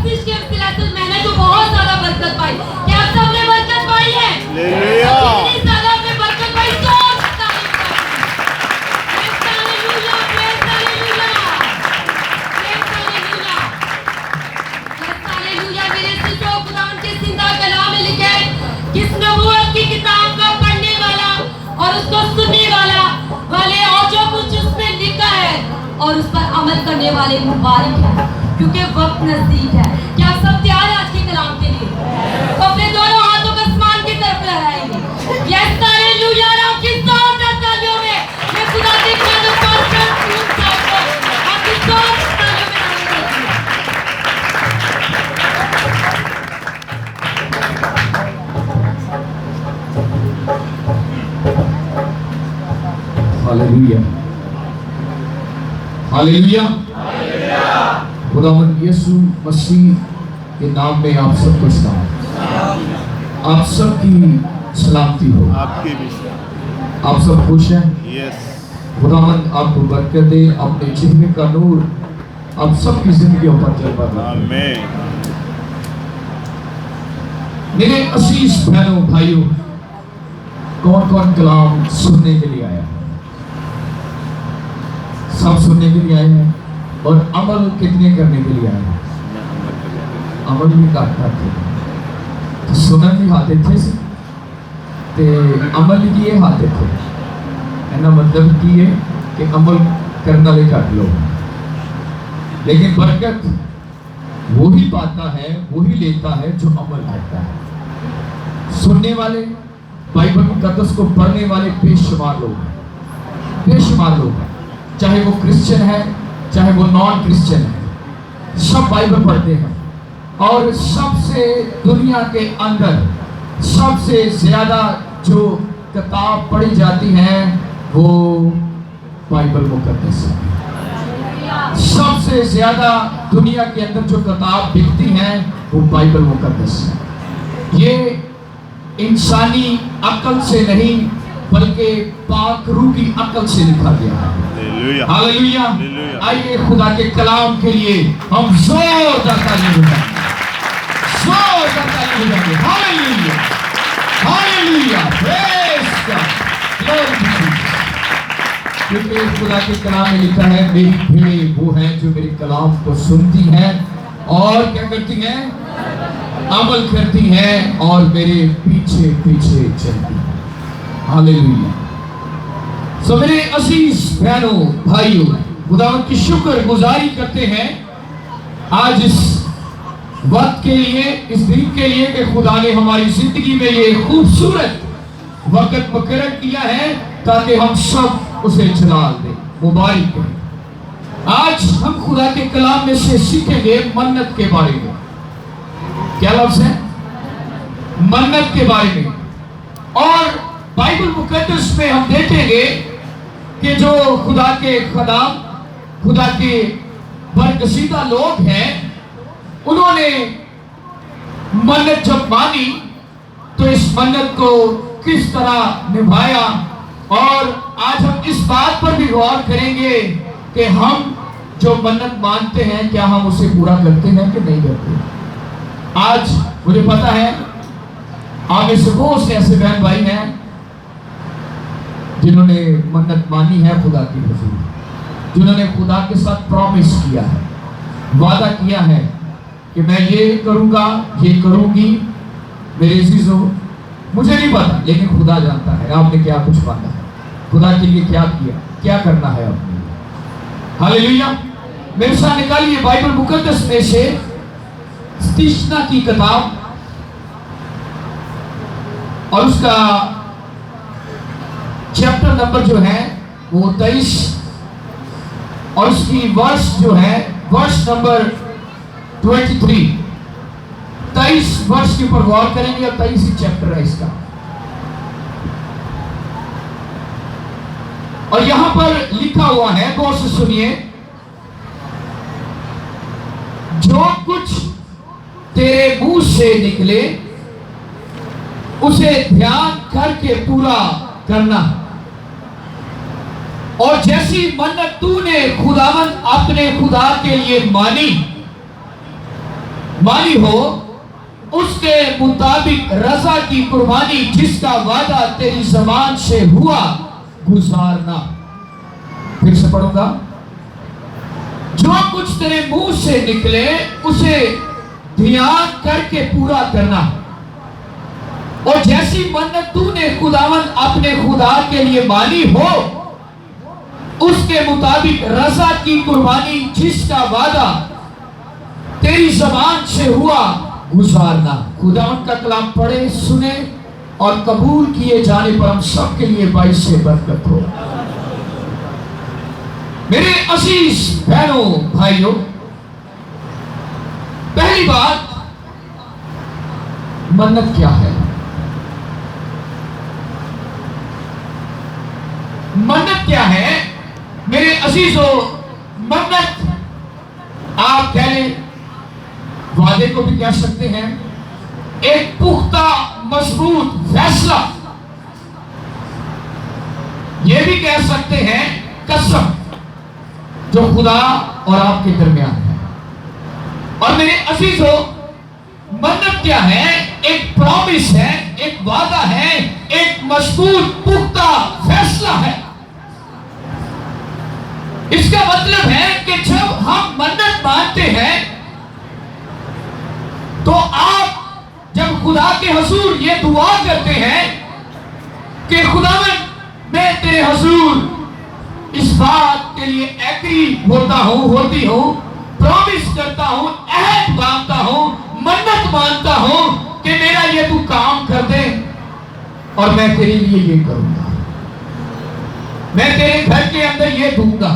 बख्शिश के वसीला से मैंने तो बहुत ज्यादा बरकत पाई। क्या आप सबने बरकत पाई है? कितनी ज्यादा आपने बरकत पाई? मेरे से जो खुदावंद के जिंदा कलाम में लिखे है, किस नबूवत की किताब का पढ़ने वाला और उसको सुनने वाले और जो कुछ उसमें लिखा है और उस पर अमल करने वाले मुबारक है, क्योंकि वक्त नजदीक है। क्या आप सब तैयार हैं आज के कलाम के लिए? तो अपने दोनों हाथों को आसमान की तरफ लहराएंगे। Yes hallelujah. आपकी जोरदार तालियों में मैं खुदा के कदम पर चढ़ूंगा। आपकी जोरदार तालियों में हालेलुया, हालेलुया। खुदावंद यीशु मसीह के नाम में आप सबको सलाम। आप सबकी सलामती हो। आपकी भी। आप सब खुश हैं? यस। खुदावंद आपको बरकत दे, अपने चेहरे का नूर आप सबकी जिंदगियों पर जलवा दे। आमीन। मेरे अजीज बहनों भाइयों, कौन कौन कलाम सुनने के लिए आया? सब सुनने के लिए आए हैं। और अमल कितने करने के लिए आए हैं? अमल भी करते तो सुनन भी हाथे थे ते अमल भी ये हाथे थे। एना मतलब की है कि अमल करने वाले घट लोग, लेकिन बरकत वही पाता है, वही लेता है जो अमल करता है। सुनने वाले, बाइबल मुकद्दस को पढ़ने वाले बेशुमार लोग हैं, बेशुमार लोग हैं। चाहे वो क्रिश्चियन है, चाहे वो नॉन क्रिश्चियन है, सब बाइबल पढ़ते हैं। और सबसे दुनिया के अंदर सबसे ज्यादा जो किताब पढ़ी जाती है वो बाइबल मुकद्दस है। सबसे ज्यादा दुनिया के अंदर जो किताब बिकती है वो बाइबल मुकद्दस है। ये इंसानी अक्ल से नहीं बल्कि पाक रूह की अक्ल से लिखा गया है। हालेलुया। आइए खुदा के कलाम के लिए हम जोरदार ताली बजाएं, जोरदार ताली बजाएंगे। Hallelujah, hallelujah, praise God, glory to Jesus. क्योंकि खुदा के कलाम में लिखा है, मेरी भेड़ें वो हैं जो मेरे कलाम को सुनती हैं और क्या करती हैं? अमल करती हैं और मेरे पीछे पीछे चलती हैं। हालेलुया। सो मेरे अजीज बहनों भाइयों, खुदावंद की शुक्र गुजारी करते हैं आज इस वक्त के लिए, इस दिन के लिए कि खुदा ने हमारी जिंदगी में ये खूबसूरत वक्त मुकर्रर किया है ताकि हम सब उसे जलाल दें, मुबारक करें। आज हम खुदा के कलाम में से सीखेंगे मन्नत के बारे में। क्या लफ्ज़ है? मन्नत के बारे में। और बाइबल मुकद्दस में हम देखेंगे कि जो खुदा के खदाम, खुदा के बरगसीदा लोग हैं, उन्होंने मन्नत जब मानी तो इस मन्नत को किस तरह निभाया। और आज हम इस बात पर भी गौर करेंगे कि हम जो मन्नत मानते हैं क्या हम उसे पूरा करते हैं कि नहीं करते। आज मुझे पता है आप में से बहुत से ऐसे बहन भाई हैं जिन्होंने मन्नत मानी है खुदा की हुजूर, जिन्होंने खुदा के साथ प्रॉमिस किया है, वादा किया है कि मैं ये करूंगा, ये करूंगी। मेरे अजीजों, मुझे नहीं पता, लेकिन खुदा जानता है आपने क्या कुछ मांगा है, खुदा के लिए क्या किया, क्या करना है आपने। हालेलुया। मेरे साथ निकालिए बाइबल मुकद्दस में से तीसरा की किताब और उसका चैप्टर नंबर जो है वो 23 और उसकी वर्ष जो है वर्ष नंबर 23 वर्ष के ऊपर गौर करेंगे और 23 चैप्टर है इसका। और यहां पर लिखा हुआ है, गौर से सुनिए, जो कुछ तेरे मुंह से निकले उसे ध्यान करके पूरा करना। और जैसी मन्नत तूने खुदावन अपने खुदा के लिए मानी मानी हो, उसके मुताबिक रजा की कुर्बानी जिसका वादा तेरी ज़बान से हुआ गुजारना। फिर से पढ़ूंगा, जो कुछ तेरे मुंह से निकले उसे ध्यान करके पूरा करना, और जैसी मन्नत तूने खुदावंद अपने खुदा के लिए मानी हो उसके मुताबिक रजा की कुर्बानी जिसका वादा तेरी ज़बान से हुआ गुजारना। खुदावंद का कलाम पढ़े, सुने और कबूल किए जाने पर हम सबके लिए बाइस से बरकत हो। मेरे अजीज बहनों भाइयों, पहली बात, मन्नत क्या है? मन्नत क्या है मेरे अजीजों? मन्नत आप कह लें, वादे को भी कह सकते हैं, एक पुख्ता मजबूत फैसला, यह भी कह सकते हैं कसम, जो खुदा और आपके दरमियान है। और मेरे अजीजों, मन्नत क्या है? एक प्रॉमिस है, एक वादा है, एक मजबूत पुख्ता फैसला है। इसका मतलब है कि जब हम मन्नत मानते हैं तो आप जब खुदा के हुजूर ये दुआ करते हैं कि खुदावंद मैं तेरे हुजूर इस बात के लिए एग्री होता हूं, होती हूं, प्रॉमिस करता हूं, अहद बांधता हूं, मन्नत मानता हूं कि मेरा ये तू काम कर दे और मैं तेरे लिए ये करूंगा, मैं तेरे घर के अंदर ये दूंगा,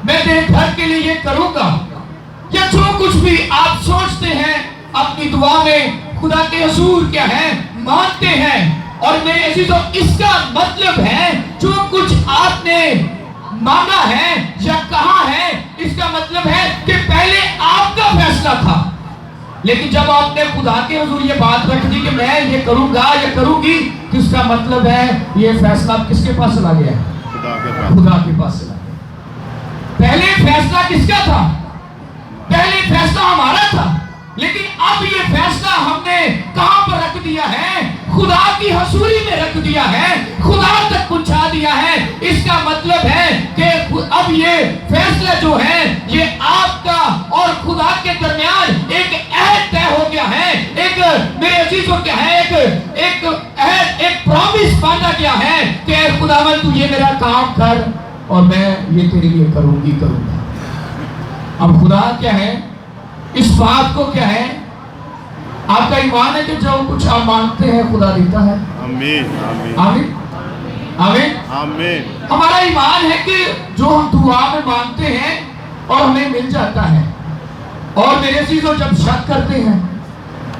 मैं तेरे घर के लिए ये करूंगा, या जो कुछ भी आप सोचते हैं अपनी दुआ में खुदा के हुजूर क्या है मानते हैं। और मेरे अजीजों, इसका मतलब है जो कुछ आपने मांगा है या कहा है, इसका मतलब है कि पहले आपका फैसला था, लेकिन जब आपने खुदा के हुजूर ये बात रख दी कि मैं ये करूंगा या करूंगी, तो इसका मतलब है ये फैसला किसके पास चला गया? खुदा के पास चला गया। पहले फैसला किसका था? पहले फैसला हमारा था, लेकिन अब ये फैसला हमने कहां पर रख दिया है? खुदा की हजूरी में रख दिया है, खुदा तक पहुंचा दिया है। इसका मतलब है कि अब ये फैसला जो है ये आपका और खुदा के दरमियान एक अहद तय हो गया है, एक मेरे अजीजों क्या है, एक अहद, एक प्रॉमिस बांधा गया है कि खुदावंद तू ये मेरा काम कर और मैं ये तेरे लिए करूंगा। अब खुदा क्या है, इस बात को क्या है, आपका ईमान है कि जो कुछ आप मांगते हैं खुदा देता है। आमीन आमीन आमीन आमीन आमीन। हमारा ईमान है कि जो हम दुआ में मांगते हैं और हमें मिल जाता है, और मेरे चीजों जब शक करते हैं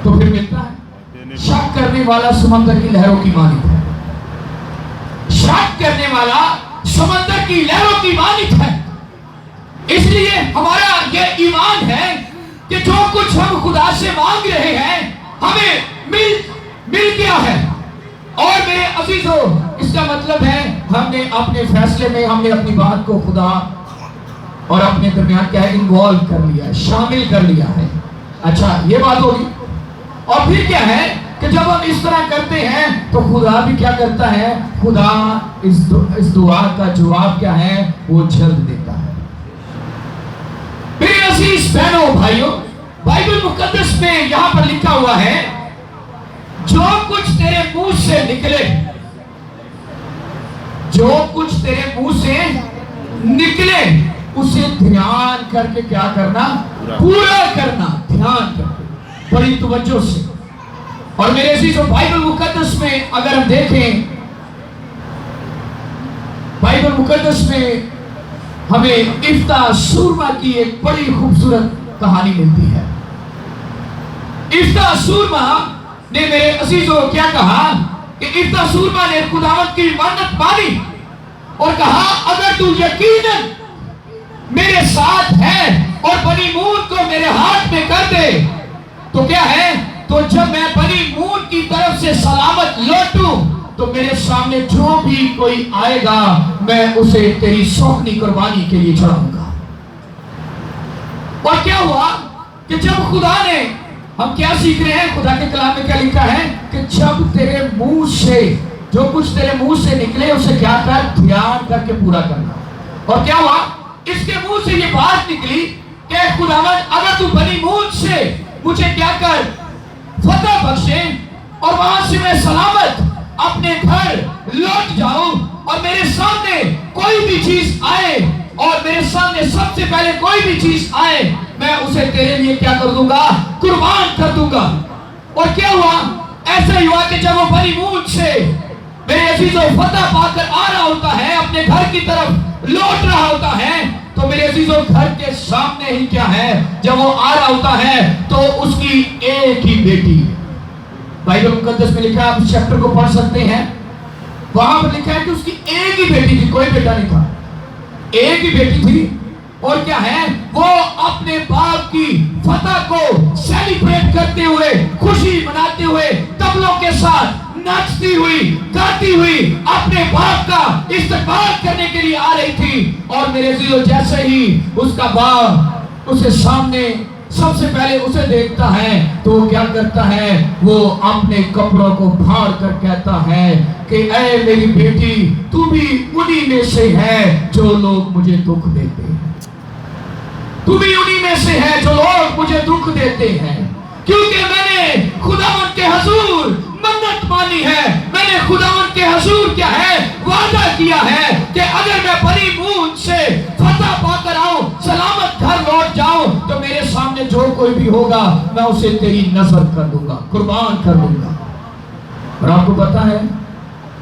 तो फिर मिलता है। शक करने वाला समंदर की लहरों की मानित है, शक करने वाला समंदर की लहरों की मानित है। इसलिए हमारा ये ईमान है कि जो कुछ हम खुदा से मांग रहे हैं हमें मिल गया है। और मेरे अजीजों, इसका मतलब है हमने अपने फैसले में हमने अपनी बात को खुदा और अपने दरमियान क्या है इन्वॉल्व कर लिया है, शामिल कर लिया है। अच्छा, ये बात होगी। और फिर क्या है कि जब हम इस तरह करते हैं तो खुदा भी क्या करता है, खुदा इस दुआ का जवाब क्या है वो जल्द देता है। मेरे अजीज बहनों भाइयों, बाइबल मुकद्दस में यहां पर लिखा हुआ है, जो कुछ तेरे मुंह से निकले, जो कुछ तेरे मुंह से निकले उसे ध्यान करके क्या करना, पूरा करना, ध्यान करके, बड़ी तवज्जो से। और मेरे अजीजों, बाइबल मुकद्दस में अगर हम देखें, बाइबल मुकद्दस में हमें इफ्ता सूरमा की एक बड़ी खूबसूरत कहानी मिलती है। इफ्ता सूरमा ने मेरे अजीजों क्या कहा कि इफ्ता सूरमा ने खुदावंद की मन्नत मानी और कहा, अगर तू यकीनन मेरे साथ है और बनी मून को मेरे हाथ में कर दे तो क्या है, तो जब मैं बनी मून की तरफ से सलामत लौटूं तो मेरे सामने जो भी कोई आएगा मैं उसे तेरी सौखनी कुर्बानी के लिए चढ़ाऊंगा। और क्या हुआ कि जब खुदा ने हम क्या सीख रहे हैं? खुदा के कलाम में क्या लिखा है कि जब तेरे मुंह से जो कुछ तेरे मुंह से निकले उसे क्या कर, ध्यान करके पूरा करना। और क्या हुआ? इसके मुंह से ये बात निकली कि खुदावंद अगर तू बनी मुंह से मुझे क्या कर, फतह बख्शे और वहां से मैं सलामत अपने घर लौट जाऊं और मेरे सामने कोई भी चीज आए और मेरे सामने सबसे पहले कोई भी चीज आए मैं उसे तेरे लिए क्या कर दूंगा, कुर्बान कर दूंगा। और क्या हुआ? ऐसा ही हुआ कि जब वो बनी मूंछ से मेरे अजीजों फतह पाकर आ रहा होता है, अपने घर की तरफ लौट रहा होता है, तो मेरे अजीजों घर के सामने ही क्या है, जब वो आ रहा होता है तो उसकी एक ही बेटी, बाइबल मुकद्दस में लिखा है, आप चैप्टर को पढ़ सकते हैं, वहां पर लिखा है कि उसकी एक ही बेटी थी, कोई बेटा नहीं था, एक ही बेटी थी। और क्या है, वो अपने बाप की फतह को सेलिब्रेट करते हुए, खुशी मनाते हुए, तबलों के साथ नाचती हुई, गाती हुई अपने बाप का इस्तकबाल करने के लिए आ रही थी। और मेरे जीरो जैसे ही उसका बाप उसे सामने सबसे पहले उसे देखता है तो वो क्या करता है, वो अपने कपड़ों को फाड़ कर कहता है कि ऐ मेरी बेटी, तू भी उन्हीं में से है जो लोग मुझे दुख देते हैं, तू भी उन्हीं में से है जो लोग मुझे दुख देते हैं, क्योंकि मैंने खुदावंद के हुजूर मन्नत मानी है, मैंने खुदावंद के हुजूर क्या है, वादा किया है कि अगर मैं बड़ी मूंछ से फतह पाकर आऊं, सलामत घर लौट जाऊं, तो मेरे सामने जो कोई भी होगा मैं उसे तेरी नजर कर दूंगा, कुर्बान कर दूंगा। और आपको पता है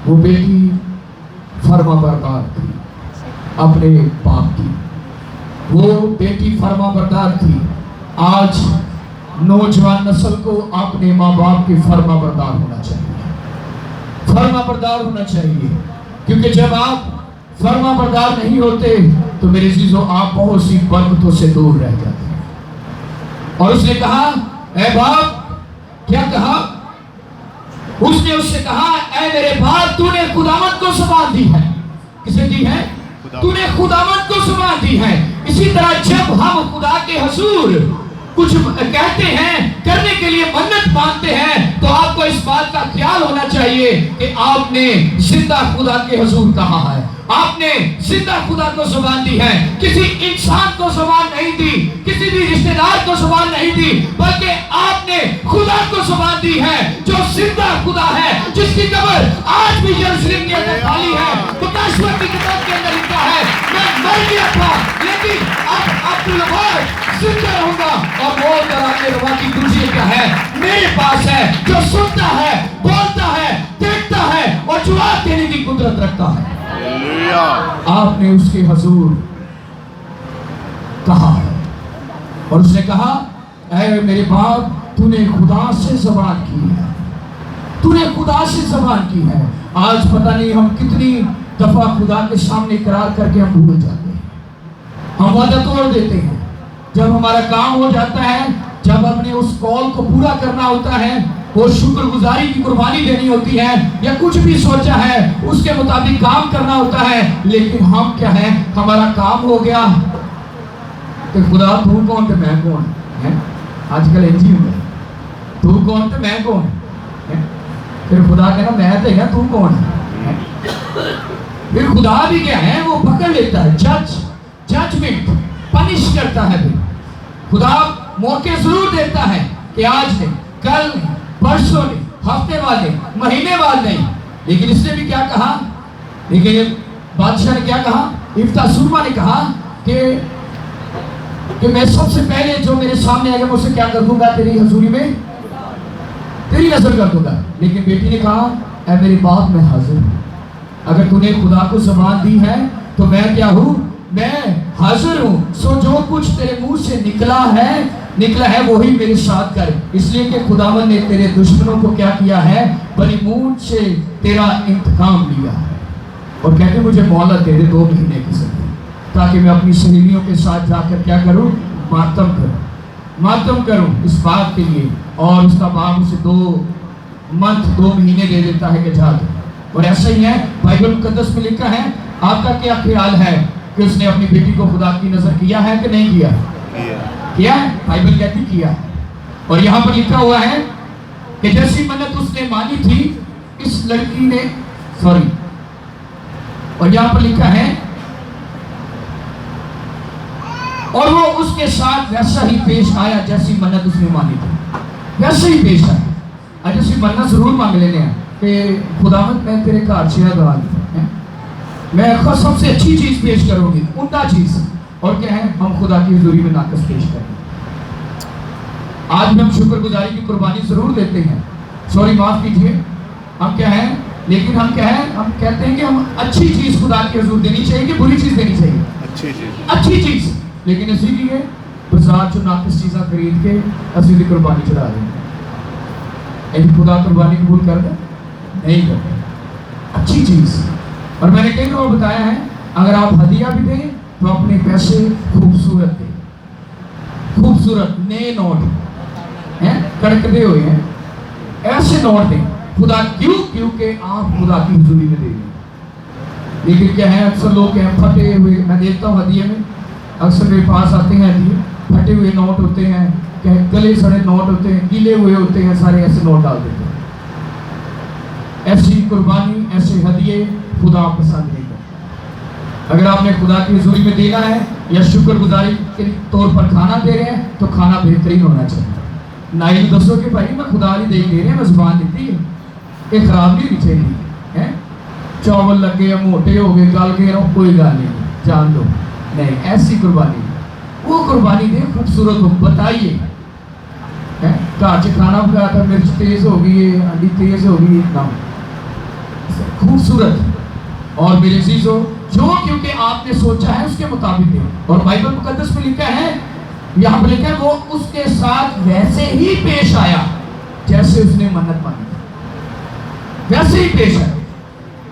वो बेटी फर्माबरदार थी अपने बाप की, वो बेटी फर्माबरदार थी। आज नौजवान नस्ल को अपने माँ बाप के फर्माबरदार होना चाहिए, फर्माबरदार होना चाहिए, क्योंकि जब आप फर्माबरदार नहीं होते तो मेरे चीजों आप बहुत सी बरकतों से दूर रह जाते हैं। और उसने कहा, ऐ बाप, क्या कहा उसने? उससे कहा, ऐ मेरे बाप, तूने खुदावंद को ज़बान दी है। किसे दी है? तूने खुदावंद को ज़बान दी है। इसी तरह जब हम खुदा के हुजूर कुछ कहते हैं, करने के लिए मन्नत मानते हैं, तो आपको इस बात का ख्याल होना चाहिए कि आपने जिंदा खुदा के हुजूर कहा है, आपने जिंदा खुदा को ज़बान दी है। किसी इंसान को ज़बान नहीं दी, किसी भी रिश्तेदार को ज़बान नहीं दी, बल्कि आपने खुदा को ज़बान दी है जो जिंदा खुदा है, जिसकी कब्र आज भी यरूशलेम के अंदर खाली है। मुकाशवा की किताब के अंदर लिखा है, मैं मर गया था लेकिन अब अब्दुल जिंदा रहूंगा और वो आपके रवा की दूसरी क्या है, मेरे पास है, जो सुनता है, बोलता है, देखता है और जवाब देने की कुदरत रखता है। आपने उसके हुजूर कहा है और उसने कहा, ऐ मेरे बाप, तूने खुदा से ज़बान की है, तूने खुदा से ज़बान की है। आज पता नहीं हम कितनी दफा खुदा के सामने इकरार करके हम भूल जाते हैं, हम वादा तोड़ देते हैं। जब हमारा काम हो जाता है, जब हमने उस कॉल को पूरा करना होता है, वो शुक्रगुजारी की कुर्बानी देनी होती है, या कुछ भी सोचा है उसके मुताबिक काम करना होता है, लेकिन हम क्या है, हमारा काम हो गया तो खुदा तू कौन तो मैं कौन है? आजकल ऐसी है, तू कौन तो मैं कौन है? फिर खुदा कहना मैं तो है, तू कौन है? फिर खुदा भी क्या है, वो पकड़ लेता है, जजमेंट पनिश करता है। फिर खुदा मौके जरूर देता है कि आज नहीं, कल नहीं, परसों नहीं, हफ्ते बाद नहीं, महीने बाद नहीं, लेकिन इसने भी क्या कहा, लेकिन बादशाह ने क्या कहा, इफ्ता सुरमा ने कहा कि मैं सबसे पहले जो मेरे सामने आएगा मैं उसे क्या कर दूंगा, तेरी हजूरी में तेरी नजर कर दूंगा। लेकिन बेटी ने कहा, ऐ मेरे बाप, मैं हाजिर हूँ, अगर तूने खुदा को ज़बान दी है तो मैं क्या हूँ, मैं हाजिर हूँ। सो जो कुछ तेरे मुंह से निकला है वही मेरे साथ कर, इसलिए कि खुदावन ने तेरे दुश्मनों को क्या किया है, बड़ी मूंछ से तेरा इंतकाम लिया है। और कहते मुझे मोहलत दे दे 2 महीने की समय, ताकि मैं अपनी सहेलियों के साथ जाकर क्या करूँ, मातम करूँ इस बात के लिए। और उसका बाप उसे 2 महीने दे देता है कि जा दो। और ऐसा ही है, बाइबल मुकद्दस में लिखा है। आपका क्या ख्याल है कि उसने अपनी बेटी को खुदा की नजर किया है कि नहीं किया? किया है, बाइबल कहती किया है। اور یہاں پر لکھا ہوا ہے کہ جیسی منت اس نے مانی تھی اس لڑکی نے اور یہاں پر لکھا ہے اور وہ اس کے ساتھ ویسا ہی پیش آیا جیسی منت اس نے مانی تھی، ویسا ہی پیش آیا۔ جیسی منت ضرور مانگ لینے ہیں کہ خداوند میں تیرے گھر چھ دعا دی، میں سب سے اچھی چیز پیش کروں گی، عمدہ چیز، اور کیا ہے ہم خدا کی حضوری میں ناقص پیش کریں۔ آج بھی ہم شکر گزاری کی قربانی ضرور دیتے ہیں، سوری معاف کیجئے، ہم کیا ہیں لیکن ہم کیا ہیں، ہم کہتے ہیں کہ ہم اچھی چیز خدا کی حضور دینی چاہیے کہ بری چیز دینی چاہیے، اچھی چیز، لیکن اسی لیے بازار جو ناقص چیزیں خرید کے اسی کی قربانی چڑھا رہے ہیں۔ خدا قربانی قبول کر دے نہیں کرتے، اچھی چیز۔ اور میں نے کئی لوگوں کو بتایا ہے اگر آپ ہدیہ بھی دیں تو اپنے پیسے خوبصورت دیں، خوبصورت نئے نوٹ ہیں کڑکتے ہوئے ہیں، ایسے نوٹ دیں خدا کیونکہ آپ خدا کی حضوری میں دیں گے۔ لیکن کیا ہے اکثر لوگ ہیں پھٹے ہوئے، میں دیکھتا ہوں ہدیے میں اکثر میرے پاس آتے ہیں ہدیے پھٹے ہوئے نوٹ ہوتے ہیں، گلے سڑے نوٹ ہوتے ہیں، گیلے ہوئے ہوتے ہیں، سارے ایسے نوٹ ڈال دیتے ہیں۔ ایسی قربانی ایسے ہدیے خدا پسند نہیں کرتا۔ اگر آپ نے خدا کی حضوری میں دینا ہے یا شکر گزاری کے طور پر کھانا دے رہے ہیں تو کھانا بہترین ہونا چاہیے۔ نائی دوستوں کہ بھائی میں خدا نہیں دے رہے ہیں، میں زبان دیتی ہے کہ خراب نہیں چاہیے، چاول لگے یا موٹے ہو گئے گل گئے کوئی گل نہیں، جان دو نہیں، ایسی قربانی وہ قربانی دے خوبصورت ہو، بتائیے کاچ کھانا پکایا تھا مرچ تیز ہو گئی ہے، انڈی تیز ہو گئی، اتنا خوبصورت اور میرے عزیزو جو کیونکہ آپ نے سوچا ہے اس کے مطابق دے۔ اور بائبل مقدس میں لکھا ہے، یہاں پر لکھا ہے وہ اس کے ساتھ ویسے ہی پیش آیا جیسے اس نے منت مانی، ویسے ہی پیش آیا۔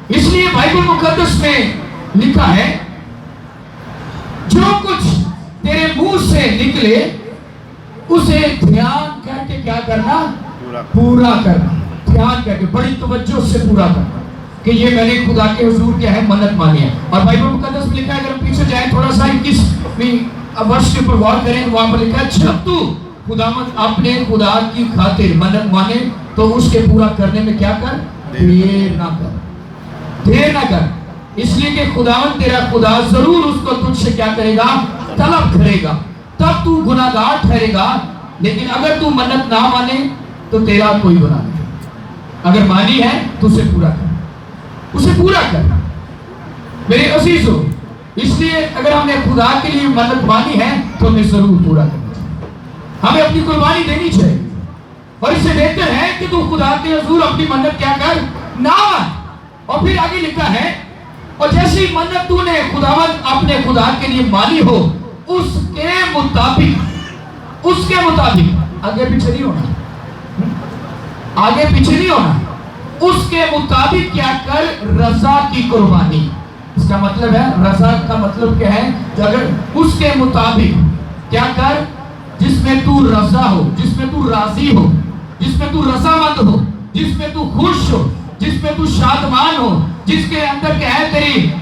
اس لیے بائبل مقدس میں لکھا ہے جو کچھ تیرے منہ سے نکلے اسے دھیان کر کے کیا کرنا، پورا کرنا، دھیان کر کے بڑی توجہ سے پورا کرنا کہ یہ میں نے خدا کے حضور کیا ہے منت مانی ہے۔ اور بائبل مقدس میں لکھا ہے، اگر ہم پیچھے جائیں تھوڑا سا 21 ورس کے اوپر غور کریں، وہاں پر لکھا ہے جب تو خداوند اپنے خدا کی خاطر منت مانے تو اس کے پورا کرنے میں کیا کر، دیر نہ کر، دیر نہ کر، اس لیے کہ خداوند تیرا خدا ضرور اس کو تجھ سے کیا کرے گا، طلب کرے گا، تب تو گناہگار ٹھہرے گا۔ لیکن اگر تو منت نہ مانے تو تیرا کوئی گناہ نہیں، اگر مانی ہے تو اسے پورا کر، اسے پورا کر میرے عزیزو۔ اس لیے اگر ہم نے خدا کے لیے منت مانی ہے تو ہمیں ضرور پورا کرنا چاہیے، ہمیں اپنی قربانی دینی چاہیے، اور اس سے بہتر ہے کہ تو خدا کے حضور اپنی منت کیا کر نہ مان۔ اور پھر آگے لکھا ہے اور جیسی منت تو نے خداوند اپنے خدا کے لیے مانی ہو اس کے مطابق، اس کے مطابق، آگے پیچھے نہیں ہونا، آگے پیچھے نہیں ہونا، اس کے مطابق کیا کر، رضا کی قربانی۔ اس کا مطلب ہے رضا کا مطلب کیا ہے، کہ اگر اس کے مطابق کیا کر جس میں تو رضا ہو، جس میں تو راضی ہو، جس میں تو رضا مند ہو، جس میں تو خوش ہو، جس میں تو شادمان ہو، جس کے اندر کیا ہے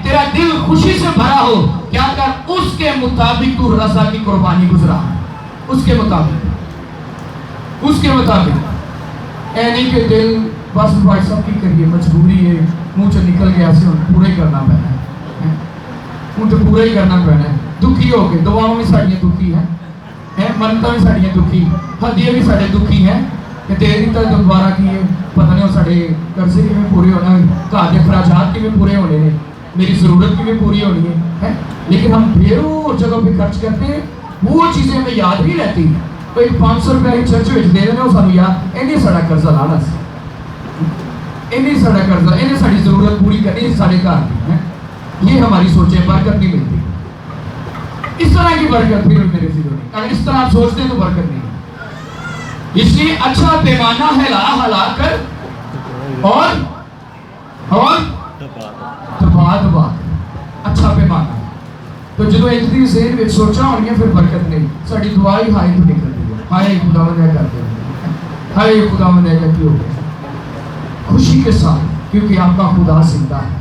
تیرا دل خوشی سے بھرا ہو، کیا کر اس کے مطابق تو رضا کی قربانی گزرا، اس کے مطابق، اس کے مطابق، اے نہیں کہ دل بس بھائی سب کی کریے مجبوری ہے، منہ سے نکل گیا سے پورے کرنا پڑنا ہے، منہ سے پورے ہی کرنا پڑنا ہے، دکھی ہو کے دعاؤں میں ساڑیاں دکھی ہیں، منتوں میں ساڑیاں دکھی، ہدیے بھی ساڑے دکھی ہیں کہ تیری تک دوبارہ کیے پتہ نہیں ساڑے قرضے کی میں پورے ہونا ہے، گھر کے اخراجات کی میں پورے ہونے ہیں، میری ضرورت کی میں پوری ہونی ہے، لیکن ہم ڈھیروں جگہ پہ خرچ کرتے ہیں، وہ چیزیں ہمیں یاد نہیں رہتی۔ کوئی 500 روپے چرچ میں دے دینا وہ سانو یاد، انہیں ساڑا قرضہ لانا سی، انہیں ساڑا قرضہ، انہیں ساڑی ضرورت پوری کرنی ساڑے گھر کی، یہ ہماری سوچیں، برکت نہیں ملتی۔ اس طرح کی برکت پھر میرے ذہن میں، اگر اس طرح آپ سوچتے ہیں تو برکت نہیں۔ اس لیے اچھا پیمانہ ہلا کر اور دبا اچھا پیمانہ، تو جدو اتنی ذہن میں سوچا ہونی ہے پھر برکت نہیں، ساڑی دعائی ہائی تو نکل دی ہے، ہائے خدا مندہ کرتے ہیں، ہائے خدا مندہ کرتے ہو خوشی کے ساتھ، کیونکہ آپ کا خدا زندہ ہے،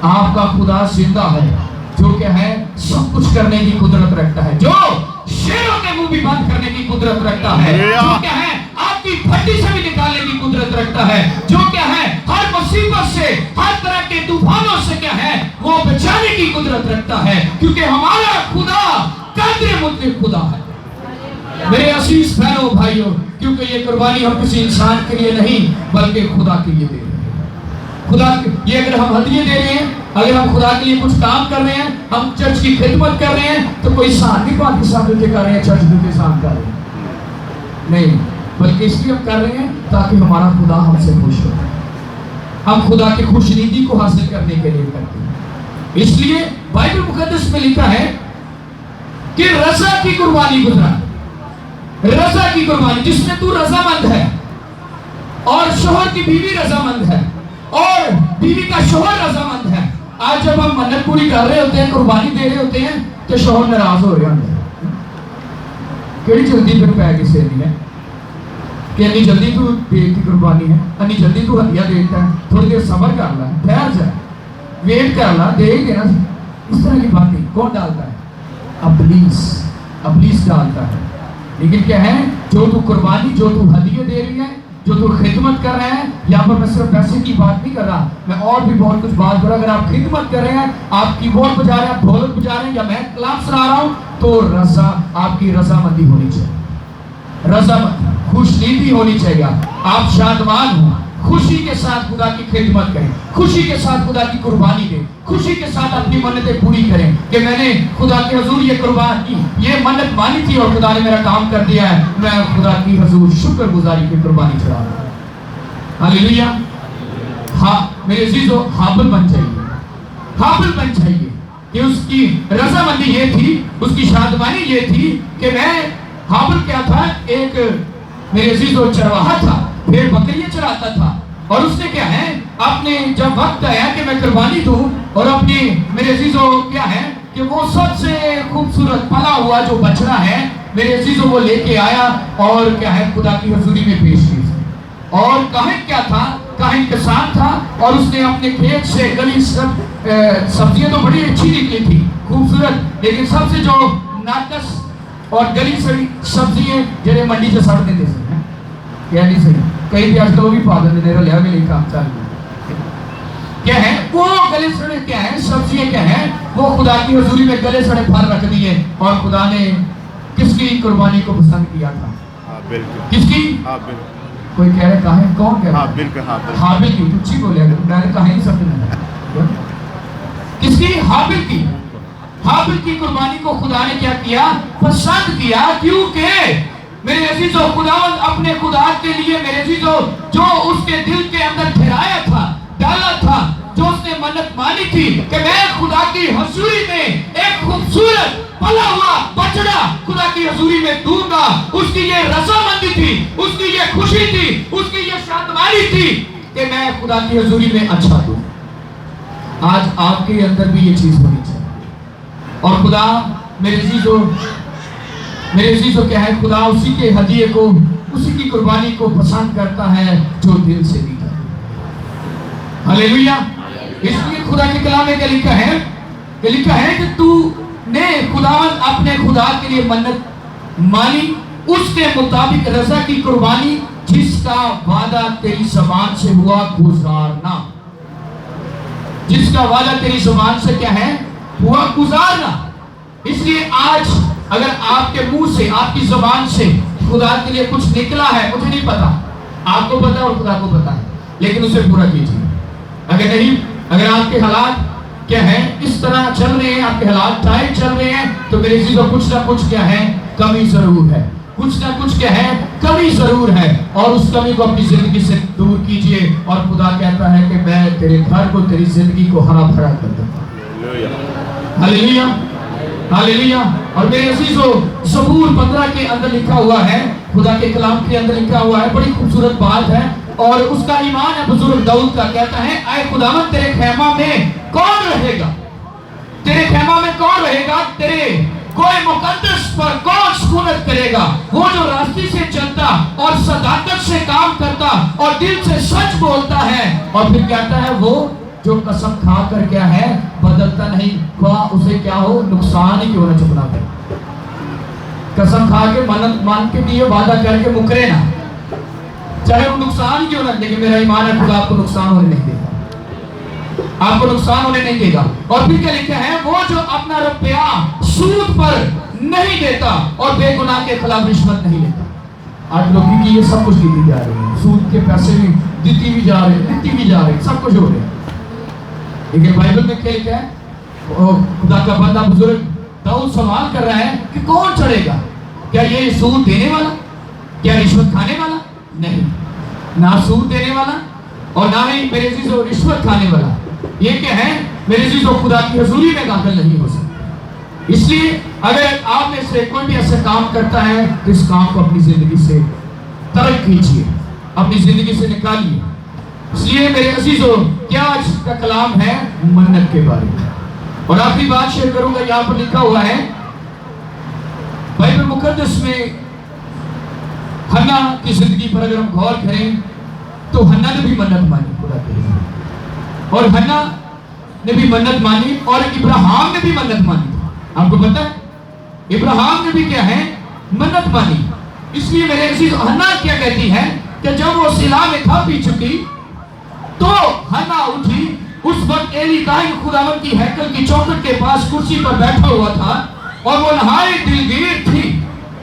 آپ کا خدا زندہ ہے جو کہ ہے سب کچھ کرنے کی قدرت رکھتا ہے، جو शेरों के मुंह भी बंद करने की कुदरत रखता है, जो क्या है आपकी फटी से भी निकालने की कुदरत रखता है, जो क्या है हर मुसीबत से, हर तरह के तूफानों से क्या है वो बचाने की कुदरत रखता है, क्योंकि हमारा खुदा कादिर मुतलक खुदा है। मेरे अजीज बहनों भाइयों, क्योंकि ये कुर्बानी हम किसी इंसान के लिए नहीं बल्कि खुदा के लिए दे रहे हैं। खुदा ये अगर हम हदिये दे रहे हैं, अगर हम खुदा के लिए कुछ काम कर रहे हैं, हम चर्च की खिदमत कर रहे हैं, तो कोई शान की बात के सामने कर रहे हैं, चर्च के साथ कर रहे हैं नहीं, बल्कि इसलिए हम कर रहे हैं ताकि हमारा खुदा हमसे खुश हो, हम खुदा की खुशनीति को हासिल करने के लिए करते हैं। इसलिए बाइबल मुकद्दस में लिखा है कि रज़ा की कुर्बानी गुजरा, रज़ा की कुर्बानी जिसमें तू रज़ामंद है और शोहर की बीवी रज़ामंद है और बीवी का शोहर रज़ामंद है। आज जब हम मन्नत पूरी कर रहे होते हैं, कुर्बानी दे रहे होते हैं, तो शोहर नाराज हो रहे होते हैं, केड़ी जल्दी फिर पै किसे नहीं है कि अन्नी जल्दी तू बेटी कुर्बानी है, अन्नी जल्दी तू हदिया देता है, थोड़ी देर सब्र कर ला, ठहर जा, वेट कर ला, दे ही देना। इस तरह की बातें कौन डालता है? अबलीस डालता है। लेकिन क्या है, जो तू कुर्बानी, जो तू हदिया दे रही है, जो तू खिदमत कर रहे हैं, यहाँ पर मैं सिर्फ पैसे की बात नहीं कर रहा, मैं और भी बहुत कुछ बात कर रहा। अगर आप खिदमत कर रहे हैं, आप कीबोर्ड बजा रहे हैं, आप ढोलक बजा रहे हैं, या मैं कलाम सुना रहा हूँ, तो रज़ा आपकी रज़ामंदी होनी चाहिए, रज़ामंद खुशनीति होनी चाहिए। आप शादमान हो, खुशी के साथ खुदा की खिदमत करें, खुशी के साथ खुदा की कुर्बानी दें, खुशी के साथ अपनी मन्नतें पूरी करें कि मैंने खुदा के हुजूर ये कुर्बानी, ये मन्नत मानी थी और खुदा ने मेरा काम कर दिया है, मैं खुदा की हुजूर शुक्रगुजारी की कुर्बानी चढ़ा रहा हूं। हालेलुया। हाँ मेरे अजीजों, हाबिल बन जाइए, हाबिल बन जाइए कि उसकी रज़ामंदी ये थी, उसकी शादमानी ये थी कि मैं, हाबिल क्या था, एक मेरे अजीजों चरवाहा था, भेड़ बकरियां चराता था, और उसने क्या है अपने जब वक्त आया कि मैं कुर्बानी दूं और अपनी, मेरे अजीजों क्या है कि वो सबसे खूबसूरत पला हुआ जो बछड़ा है मेरे अजीजों वो लेके आया और क्या है खुदा की हुजूरी में पेश की। और काहिन क्या था, काहिन किसान था, और उसने अपने खेत से गली सब्जियां तो बड़ी अच्छी निकली थी, खूबसूरत, लेकिन सबसे जो नाकस और गली सड़ी सब्जियां जेरे मंडी से सड़ देते थे, क्या नहीं सही, कई भी आजकल वो भी पा देते हैं, लिया भी नहीं काम चालू क्या है वो गले सड़े, क्या है सब्जियां, क्या है वो खुदा की हुजूरी में गले सड़े फल रख दिए। और खुदा ने किसकी कुर्बानी को पसंद किया था? किसकी? कोई कह रहे कहा है, कौन कह रहा है? हाबिल की। तुच्छी बोले, मैंने कहा ही समझ, किसकी? हाबिल की। हाबिल की कुर्बानी को खुदा ने क्या किया? पसंद किया। क्योंकि मेरे अजीजों, खुदा अपने खुदा के लिए, मेरे अजीजों, जो उसके दिल के अंदर ठहराया था, डाला था, जो उसने मन्नत मानी थी कि मैं खुदा की हुजूरी में एक खूबसूरत पला हुआ बछड़ा खुदा की हुजूरी में दूंगा, उसकी ये रज़ामंदी थी, उसकी ये खुशी थी, उसकी ये शादमानी थी कि मैं खुदा की हुजूरी में अच्छा दूं। आज आपके अंदर भी ये चीज होनी चाहिए। और खुदा मेरे अजीजों क्या है, खुदा उसी के हदिये को, उसी की कुर्बानी को पसंद करता है जो दिल से दी जाती है। हालेलुया। इसलिए खुदा के कलाम में क्या लिखा है कि तू ने खुदावंद अपने खुदा के लिए मन्नत मानी, उसके मुताबिक रज़ा की कुर्बानी जिसका वादा तेरी ज़बान से हुआ गुजारना, जिसका वादा तेरी ज़बान से क्या है हुआ गुजारना। इसलिए आज अगर आपके मुंह से, आपकी ज़बान से खुदा के लिए कुछ निकला है, मुझे नहीं पता, आपको पता है और खुदा को पता है, लेकिन उसे पूरा कीजिए। अगर नहीं, अगर आपके हालात क्या है इस तरह चल रहे हैं, आपके हालात टाइट चल रहे हैं, तो मेरे चीजों कुछ ना कुछ क्या है कमी जरूर है, कुछ ना कुछ क्या है कमी जरूर है, और उस कमी को अपनी जिंदगी से दूर कीजिए। और खुदा कहता है कि मैं तेरे घर को, तेरी जिंदगी को हरा भरा कर दूंगा। Hallelujah, hallelujah. और मेरे अजीजों, ज़बूर 15 के अंदर लिखा हुआ है, खुदा के कलाम के अंदर लिखा हुआ है, बड़ी खूबसूरत बात है, और उसका ईमान है बुजुर्ग दाऊद का। कहता है, ऐ खुदावंद तेरे खैमा में कौन रहेगा, तेरे खैमा में कौन रहेगा, तेरे कोई मुकद्दस पर कौन सुकूनत करेगा। वो जो रास्ते से चलता और सदाकत से काम करता और दिल से सच बोलता है। और फिर कहता है वो जो कसम खाकर क्या है बदलता नहीं, वह उसे क्या हो नुकसान ही क्यों न चुकना पड़े। कसम खा के मन्नत मान के दिए, वादा करके मुकरे ना, चाहे वो नुकसान क्यों ना, लेकिन मेरा ईमान है खुदा आपको नुकसान होने नहीं देगा, आपको नुकसान होने नहीं देगा। और फिर क्या लिखा है, वो जो अपना रुपया सूद पर नहीं देता और बेगुनाह के खिलाफ रिश्वत नहीं लेता। आज लोगों की ये सब कुछ दी जा रही है, सूद के पैसे भी देती भी जा रहे हैं, देती भी जा रहे हैं, सब कुछ हो रहा है। लेकिन बाइबल में क्या लिखा है, खुदा का बंदा बुजुर्ग दाऊद सवाल कर रहा है कि कौन चढ़ेगा, क्या ये सूद देने वाला, क्या रिश्वत खाने वाला? नहीं, ना सूद देने वाला और ना ही मेरे अजीजों रिश्वत खाने वाला। ये क्या है, मेरे अजीजों खुदा की हजूरी में दाखिल नहीं हो सकता। इसलिए अगर आप में से कोई भी ऐसा काम करता है तो इस काम को अपनी जिंदगी से तर्क कीजिए, अपनी जिंदगी से निकालिए। इसलिए मेरे अजीजों, क्या आज का कलाम है मन्नत के बारे में। और आखिरी बात शेयर करूंगा, यहाँ पर लिखा हुआ है बाइबल मुकद्दस में हन्ना की जिंदगी पर अगर हम गौर करें तो हन्ना ने भी मन्नत मानी खुदा के लिए, और हन्ना ने भी मन्नत मानी और इब्राहिम ने भी मन्नत मानी। आपको पता है इब्राहिम ने भी क्या है, मन्नत मानी। इसलिए मेरे अजीज, हन्ना क्या कहती है कि जब वो सिला में खा पी चुकी तो हन्ना उठी। उस वक्त एली काहिन खुदावंद की हैकल की चौखट के पास कुर्सी पर बैठा हुआ था और वो नहायत दिलगीर थी।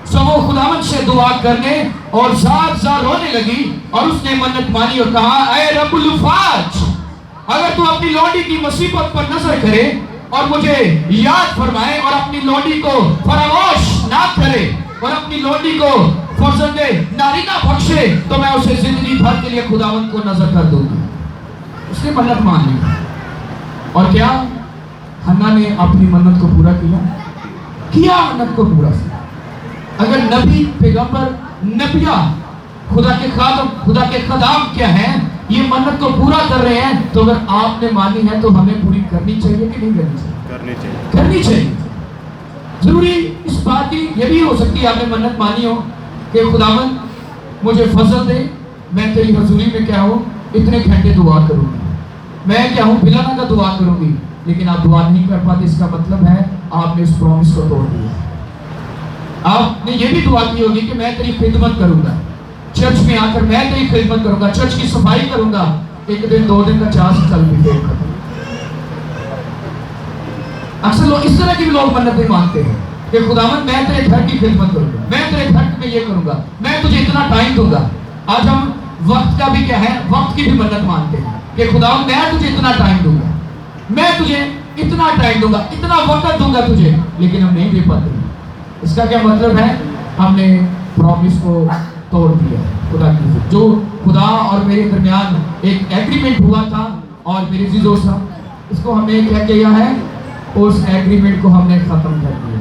सो वो खुदावंद से दुआ करने और ज़ार ज़ार रोने लगी और उसने मन्नत मानी और कहा, ऐ रब्बुल फाज, अगर तू अपनी लौंडी की मुसीबत पर नजर करे और मुझे याद फरमाए और अपनी लौंडी को फरामोश ना करे और अपनी लौंडी को फर्जंदे नारी ना बख्शे, तो मैं उसे जिंदगी भर के लिए खुदावंद को नजर कर दूंगी। उसने मन्नत मान ली। और क्या हन्ना ने अपनी मन्नत को पूरा किया मन्नत को पूरा। अगर नबी, पैगंबर, नबिया, खुदा के खदाम क्या है, ये मन्नत को पूरा कर रहे हैं, तो अगर आपने मानी है तो हमें पूरी करनी चाहिए कि नहीं करनी चाहिए? करनी चाहिए। जरूरी इस बात की ये भी हो सकती है आपने मन्नत मानी हो कि खुदावंद मुझे फजल दे, मैं तेरी हजूरी में क्या हूँ, इतने घंटे दुआ करूंगी, मैं क्या हूँ बिलाना का दुआ करूंगी, लेकिन आप दुआ नहीं कर पाते, इसका मतलब है आपने उस प्रॉमिस को तोड़ दिया। आपने ये भी दुआ की होगी कि मैं तेरी खिदमत करूंगा, चर्च में आकर मैं तेरी खिदमत करूंगा, चर्च की सफाई करूंगा, एक दिन 2 दिन का चार्ज चल भी देगा। अक्सर लोग इस तरह की भी लोग मन्नतें मांगते हैं कि खुदावंद मैं तेरे घर की खिदमत करूंगा, मैं तेरे घर में ये करूंगा, मैं तुझे इतना टाइम दूंगा। आज हम वक्त का भी क्या है, वक्त की भी मन्नत मांगते हैं कि खुदावंद मैं तुझे इतना टाइम दूंगा, मैं तुझे इतना टाइम दूंगा, इतना वक्त दूंगा तुझे, लेकिन हम नहीं दे पाते। इसका क्या मतलब है, हमने प्रॉमिस को तोड़ दिया खुदा की। जो खुदा और मेरे दरमियान एक एग्रीमेंट हुआ था और मेरे जीजो था, इसको हमने क्या किया है, उस एग्रीमेंट को हमने खत्म कर दिया।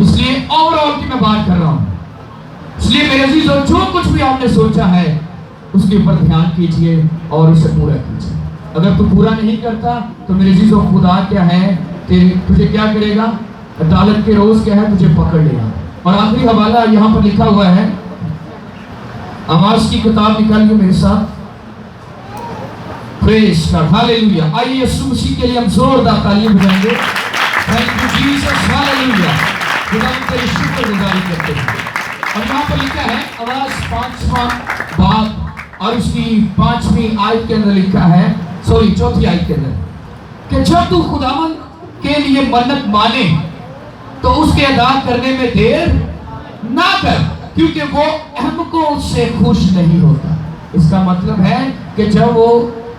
इसलिए ओवरऑल की मैं बात कर रहा हूँ। इसलिए मेरे जीजो, जो कुछ भी आपने सोचा है उसके ऊपर ध्यान कीजिए और उसे पूरा कीजिए। अगर तू पूरा नहीं करता तो मेरे जीजो, खुदा क्या है, तुझे क्या करेगा, अदालत के रोज क्या है, तुझे पकड़ लेगा। और आखिरी हवाला यहाँ पर लिखा हुआ है, आवाज की किताब निकालिए मेरे साथ, प्रेज गॉड, हालेलुया। आइए यीशु मसीह के लिए हम जोरदार तालियां बजाएंगे। Thank you Jesus, hallelujah. खुदा तेरी शुक्रगुजारी करते हैं। और यहाँ पर लिखा है, आवाज 5वां बाब और उसकी 5वीं आयत के अंदर लिखा है, सॉरी 4थी आयत के अंदर, कि जब तू खुदावंद के लिए मन्नत माने तो उसके अदा करने में देर ना कर, क्योंकि वो हमको उससे खुश नहीं होता। इसका मतलब है कि जब वो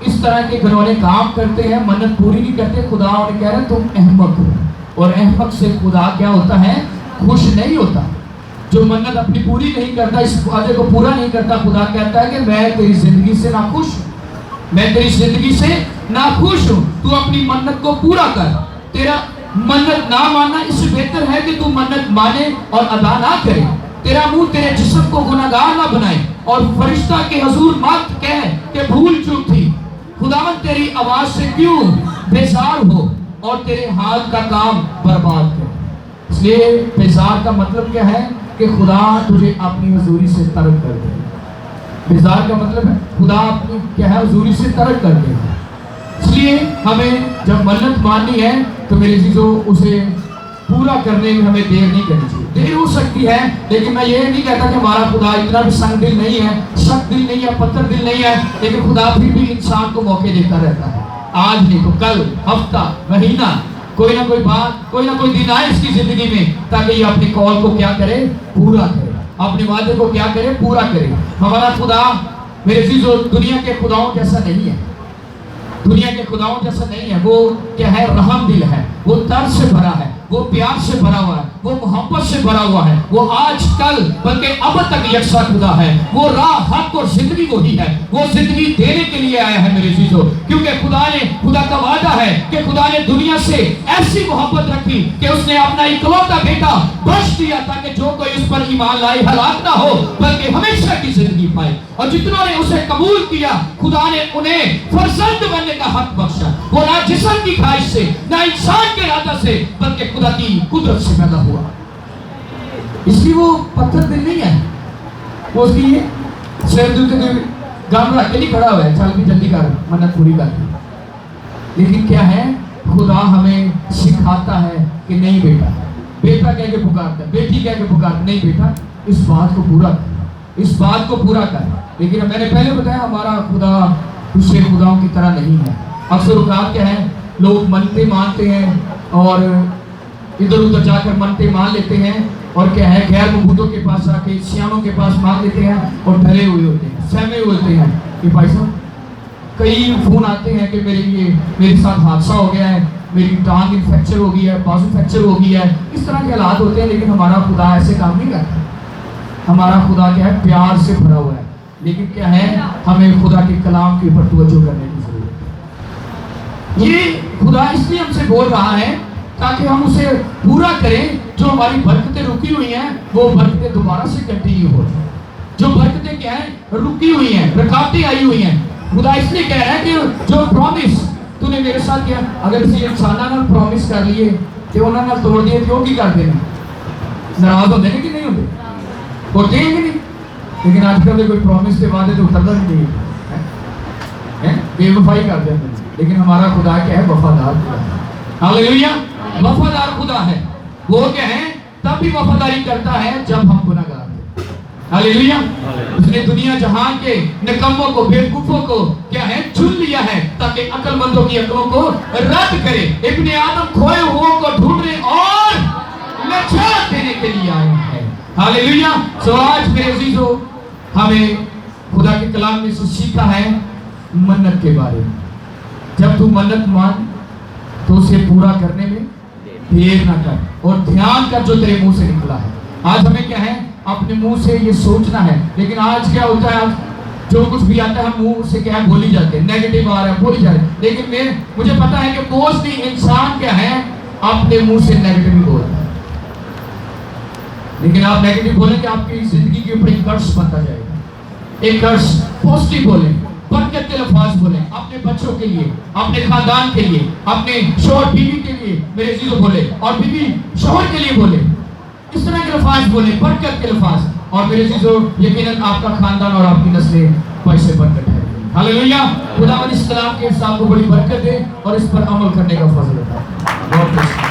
इस तरह के घरौने काम करते हैं, मन्नत पूरी नहीं करते, खुदा उन्हें कह रहे हैं तुम अहमक हो, और अहमक से खुदा क्या होता है, खुश नहीं होता। जो मन्नत अपनी पूरी नहीं करता, इस वादे को पूरा नहीं करता, खुदा कहता है कि मैं तेरी जिंदगी से नाखुश हूँ, मैं तेरी जिंदगी से नाखुश हूँ, तू अपनी मन्नत को पूरा कर। तेरा मन्नत ना मानना, इससे बेहतर है कि तू मन्नत माने और अदा ना करे। तेरा मुंह तेरे जिस्म को गुनाहगार ना बनाए और फरिश्ता के हुजूर मत कह कि भूल चूक थी। खुदावंद तेरी आवाज से क्यों बेजार हो और तेरे हाथ का काम बर्बाद कर। इसलिए बेजार का मतलब क्या है कि खुदा तुझे अपनी हुजूरी से तर्क कर दे। बेजार का मतलब है खुदा अपनी क्या है, हुजूरी से तर्क कर दे। इसलिए हमें जब मन्नत माननी है तो मेरे चीजों उसे पूरा करने में हमें देर नहीं करनी चाहिए। देर हो सकती है, लेकिन मैं ये नहीं कहता कि हमारा खुदा इतना भी संग दिल नहीं है, सख्त दिल नहीं है, पत्थर दिल नहीं है, लेकिन खुदा फिर भी इंसान को मौके देता रहता है। आज नहीं तो कल, हफ्ता, महीना, कोई ना कोई बात, कोई ना कोई दिन आए इसकी जिंदगी में, ताकि ये अपनी कॉल को क्या करे, पूरा करे, अपने वादे को क्या करे, पूरा करे। हमारा खुदा मेरे चीजों दुनिया के खुदाओं जैसा नहीं है, दुनिया के खुदाओं जैसा नहीं है। वो क्या है, रहम दिल है, वो दर्द से भरा है, वो प्यार से भरा हुआ है, वो मोहब्बत से भरा हुआ है, वो आज कल बल्कि अब तक यकसा खुदा है। वो राह, हक और जिंदगी वही है, वो जिंदगी देने के लिए आया है मेरे चीजों, क्योंकि खुदा का वादा है कि खुदा ने दुनिया से ऐसी मोहब्बत रखी कि उसने अपना इकलौता बेटा बख्श दिया, ताकि जो कोई उस पर ईमान लाए हलाक ना हो बल्कि हमेशा की जिंदगी पाए। और जितनों ने उसे कबूल किया, खुदा ने उन्हें फर्जंद बनने का हक बख्शा। वो ना जिस्म की ख्वाहिश से, ना इंसान के इरादा से, बल्कि खुदा की कुदरत से पैदा हुआ। इसलिए वो पत्थर दिल नहीं है, वो उसकी ये शेर दिल के गाम रख के नहीं खड़ा हुआ है, चल भी जल्दी कर, मन्नत पूरी कर। लेकिन क्या है, खुदा हमें सिखाता है कि नहीं बेटा, बेटा कह के पुकारता है, बेटी कह के पुकारता, नहीं बेटा इस बात को पूरा कर, इस बात को पूरा कर। लेकिन मैंने पहले बताया हमारा खुदा दूसरे खुदाओं की तरह नहीं है। अक्सर औकात क्या है, लोग मनते मानते हैं और इधर उधर जाकर मनते मान लेते हैं, और क्या है, गैर मबूदों के पास आके, सियानों के पास मांग लेते हैं और डरे हुए होते हैं, सहमे हुए होते हैं कि भाई साहब कई फोन आते हैं कि मेरे साथ हादसा हो गया है, मेरी टांग फ्रैक्चर हो गई है, बाजू फ्रैक्चर हो गई है, इस तरह के हालात होते हैं। लेकिन हमारा खुदा ऐसे काम नहीं करता। हमारा खुदा क्या है, प्यार से भरा हुआ है। लेकिन क्या है, हमें खुदा के कलाम के ऊपर तवज्जो करने की जरूरत है। ये खुदा इसलिए हमसे बोल रहा है ताकि हम उसे पूरा करें। जो हमारी बरकतें रुकी हुई हैं, वो बरकतें दोबारा से कंटिन्यू हो जाए। जो बरकतें क्या है, रुकी हुई हैं, रुकावटें आई हुई हैं, खुदा इसलिए कह रहा है कि जो प्रॉमिस तूने मेरे साथ किया, अगर किसी इंसान ने प्रॉमिस कर लिए तो उन्होंने तोड़ दिए, क्यों की कर देना, नाराज होते हैं कि नहीं होते, होते हैं कि नहीं। लेकिन आजकल कोई प्रॉमिस के वादे तो उतरता नहीं है, बेवफाई कर देते हैं। लेकिन हमारा खुदा क्या है, वफादार खुदा है। हालेलुया, वफादार खुदा है। वो क्या है, तब भी वफादारी करता है जब हम गुनाहगार हैं। हालेलुया, उसने दुनिया जहां के निकम्मों को, बेवकूफों को क्या है, चुन लिया है ताकि अक्लमंदों की अक्लों को रद्द करे। इब्ने आदम खोए हुओं को ढूंढने और नजात देने के लिए आया है। हालेलुया। सो आज मेरे अजीजों, हमें खुदा के कलाम में से सीखा है मन्नत के बारे में। जब तू मन्नत मान तो उसे पूरा करने में देर ना कर, और ध्यान कर जो तेरे मुंह से निकला है। आज हमें क्या है, अपने मुंह से ये सोचना है। लेकिन आज क्या होता है, आज जो कुछ भी आता है हम मुंह से क्या है, बोल ही जाते हैं, नेगेटिव आ रहा है, बोल ही जा रहे हैं। लेकिन मुझे पता है कि मोस्टली इंसान क्या है, अपने मुंह से नेगेटिव ही बोलता है। लेकिन आप नेगेटिव बोलेंगे, आपकी जिंदगी के ऊपर एक कर्ज बनता जाएगा। एक कर्ज पॉजिटिव बोले, बरकत के लफ्ज़ बोले, अपने बच्चों के लिए, अपने खानदान के लिए, अपने शौहर बीवी के लिए मेरे चीजों बोले, और बीवी शौहर के लिए बोले, इस तरह के लफ्ज़ बोले, बरकत के लफ्ज़। और मेरे चीजों यकीनन आपका खानदान और आपकी नस्लें पैसे बरकत है। हालेलुया। खुदा इस कलाम के साथ को बड़ी बरकत दे और इस पर अमल करने का फजल देता है।